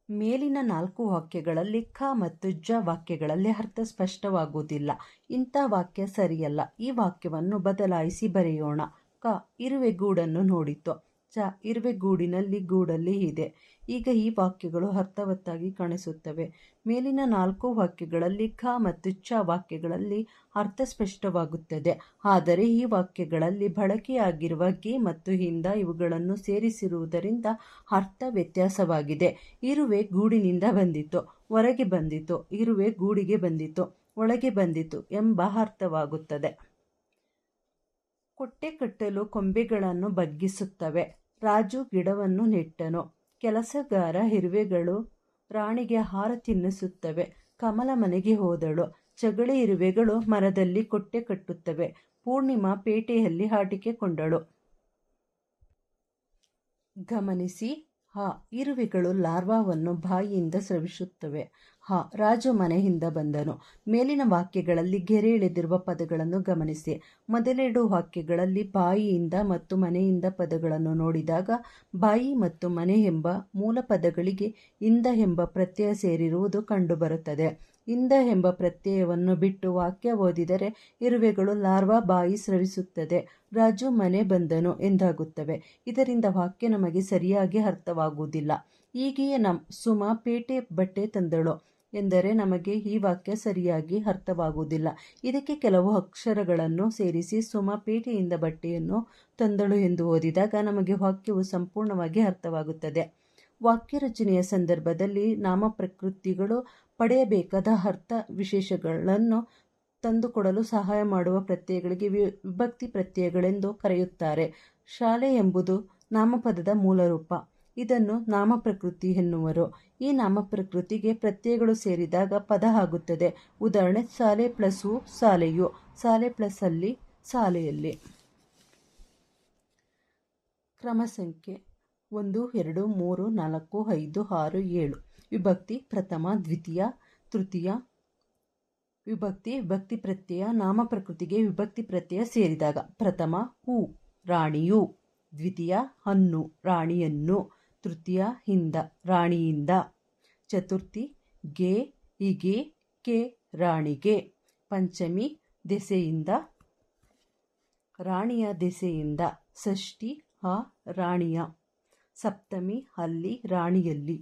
ಮೇಲಿನ 4 ವಾಕ್ಯಗಳಲ್ಲಿ ಕ ಮತ್ತು ಜ ವಾಕ್ಯಗಳಲ್ಲಿ ಅರ್ಥ ಸ್ಪಷ್ಟವಾಗುವುದಿಲ್ಲ. ಇಂಥ ವಾಕ್ಯ ಸರಿಯಲ್ಲ. ಈ ವಾಕ್ಯವನ್ನು ಬದಲಾಯಿಸಿ ಬರೆಯೋಣ. ಕ. ಇರುವೆ ಗೂಡನ್ನು ನೋಡಿತು. ಚ. ಇರುವೆ ಗೂಡಲ್ಲಿ ಇದೆ. ಈಗ ಈ ವಾಕ್ಯಗಳು ಅರ್ಥವತ್ತಾಗಿ ಕಾಣಿಸುತ್ತವೆ. ಮೇಲಿನ 4 ವಾಕ್ಯಗಳಲ್ಲಿ ಕ ಮತ್ತು ಚ ವಾಕ್ಯಗಳಲ್ಲಿ ಅರ್ಥ ಸ್ಪಷ್ಟವಾಗುತ್ತದೆ. ಆದರೆ ಈ ವಾಕ್ಯಗಳಲ್ಲಿ ಬಳಕೆಯಾಗಿರುವ ಗೆ ಮತ್ತು ಇಂದ ಇವುಗಳನ್ನು ಸೇರಿಸಿರುವುದರಿಂದ ಅರ್ಥ ವ್ಯತ್ಯಾಸವಾಗಿದೆ. ಇರುವೆ ಗೂಡಿನಿಂದ ಬಂದಿತು, ಹೊರಗೆ ಬಂದಿತು. ಇರುವೆ ಗೂಡಿಗೆ ಬಂದಿತು, ಒಳಗೆ ಬಂದಿತು ಎಂಬ ಅರ್ಥವಾಗುತ್ತದೆ. ಕೊಟ್ಟೆ ಕಟ್ಟಲು ಕೊಂಬೆಗಳನ್ನು ಬಗ್ಗಿಸುತ್ತವೆ. ರಾಜು ಗಿಡವನ್ನು ನೆಟ್ಟನು. ಕೆಲಸಗಾರ ಇರುವೆಗಳು ರಾಣಿಗೆ ಆಹಾರ ತಿನ್ನಿಸುತ್ತವೆ. ಕಮಲ ಮನೆಗೆ ಹೋದಳು. ಚಗಳಿ ಇರುವೆಗಳು ಮರದಲ್ಲಿ ಕೊಟ್ಟೆ ಕಟ್ಟುತ್ತವೆ. ಪೂರ್ಣಿಮಾ ಪೇಟೆಯಲ್ಲಿ ಆಟಿಕೆ ಕೊಂಡಳು. ಗಮನಿಸಿ. ಆ. ಇರುವೆಗಳು ಲಾರ್ವಾವನ್ನು ಬಾಯಿಯಿಂದ ಸ್ರವಿಸುತ್ತವೆ. ಆ. ರಾಜು ಮನೆಯಿಂದ ಬಂದನು. ಮೇಲಿನ ವಾಕ್ಯಗಳಲ್ಲಿ ಗೆರೆ ಎಳೆದಿರುವ ಪದಗಳನ್ನು ಗಮನಿಸಿ. ಮೊದಲೆರಡು ವಾಕ್ಯಗಳಲ್ಲಿ ಬಾಯಿಯಿಂದ ಮತ್ತು ಮನೆಯಿಂದ ಪದಗಳನ್ನು ನೋಡಿದಾಗ ಬಾಯಿ ಮತ್ತು ಮನೆ ಎಂಬ ಮೂಲ ಪದಗಳಿಗೆ ಇಂದ ಎಂಬ ಪ್ರತ್ಯಯ ಸೇರಿರುವುದು ಕಂಡುಬರುತ್ತದೆ. ಇಂದ ಎಂಬ ಪ್ರತ್ಯಯವನ್ನು ಬಿಟ್ಟು ವಾಕ್ಯ ಓದಿದರೆ ಇರುವೆಗಳು ಲಾರ್ವಾ ಬಾಯಿ ಸ್ರವಿಸುತ್ತದೆ, ರಾಜು ಮನೆ ಬಂದನು ಎಂದಾಗುತ್ತವೆ. ಇದರಿಂದ ವಾಕ್ಯ ನಮಗೆ ಸರಿಯಾಗಿ ಅರ್ಥವಾಗುವುದಿಲ್ಲ. ಹೀಗೆಯೇ ಸುಮಾ ಪೇಟೆ ಬಟ್ಟೆ ತಂದಳು ಎಂದರೆ ನಮಗೆ ಈ ವಾಕ್ಯ ಸರಿಯಾಗಿ ಅರ್ಥವಾಗುವುದಿಲ್ಲ. ಇದಕ್ಕೆ ಕೆಲವು ಅಕ್ಷರಗಳನ್ನು ಸೇರಿಸಿ ಸುಮಾ ಪೇಟೆಯಿಂದ ಬಟ್ಟೆಯನ್ನು ತಂದಳು ಎಂದು ಓದಿದಾಗ ನಮಗೆ ವಾಕ್ಯವು ಸಂಪೂರ್ಣವಾಗಿ ಅರ್ಥವಾಗುತ್ತದೆ. ವಾಕ್ಯ ರಚನೆಯ ಸಂದರ್ಭದಲ್ಲಿ ನಾಮಪ್ರಕೃತಿಗಳು ಪಡೆಯಬೇಕಾದ ಅರ್ಥ ವಿಶೇಷಗಳನ್ನು ತಂದುಕೊಡಲು ಸಹಾಯ ಮಾಡುವ ಪ್ರತ್ಯಯಗಳಿಗೆ ವಿಭಕ್ತಿ ಪ್ರತ್ಯಯಗಳೆಂದು ಕರೆಯುತ್ತಾರೆ. ಶಾಲೆ ಎಂಬುದು ನಾಮಪದದ ಮೂಲರೂಪ. ಇದನ್ನು ನಾಮಪ್ರಕೃತಿ ಎನ್ನುವರು. ಈ ನಾಮಪ್ರಕೃತಿಗೆ ಪ್ರತ್ಯಯಗಳು ಸೇರಿದಾಗ ಪದ ಆಗುತ್ತದೆ. ಉದಾಹರಣೆ: ಶಾಲೆ ಪ್ಲಸ್ ಹೂ ಶಾಲೆಯು, ಶಾಲೆ ಪ್ಲಸ್ ಅಲ್ಲಿ ಶಾಲೆಯಲ್ಲಿ. ಕ್ರಮ ಸಂಖ್ಯೆ 1, 2, 3, 4, 5, 6, 7. ವಿಭಕ್ತಿ ಪ್ರಥಮ, ದ್ವಿತೀಯ, ತೃತೀಯ. ವಿಭಕ್ತಿ ವಿಭಕ್ತಿ ಪ್ರತ್ಯಯ ನಾಮಪ್ರಕೃತಿಗೆ ವಿಭಕ್ತಿ ಪ್ರತ್ಯಯ ಸೇರಿದಾಗ. ಪ್ರಥಮ: ಹೂ, ರಾಣಿಯು. ದ್ವಿತೀಯ: ಹಣ್ಣು, ರಾಣಿಯನ್ನು. ತೃತೀಯ: ಇಂದ, ರಾಣಿಯಿಂದ. ಚತುರ್ಥಿ: ಗೆ, ಹೀಗೆ, ಕೆ, ರಾಣಿಗೆ. ಪಂಚಮಿ: ದೆಸೆಯಿಂದ, ರಾಣಿಯ ದೆಸೆಯಿಂದ. ಷಷ್ಠಿ: ಆ ರಾಣಿಯ. ಸಪ್ತಮಿ: ಅಲ್ಲಿ, ರಾಣಿಯಲ್ಲಿ.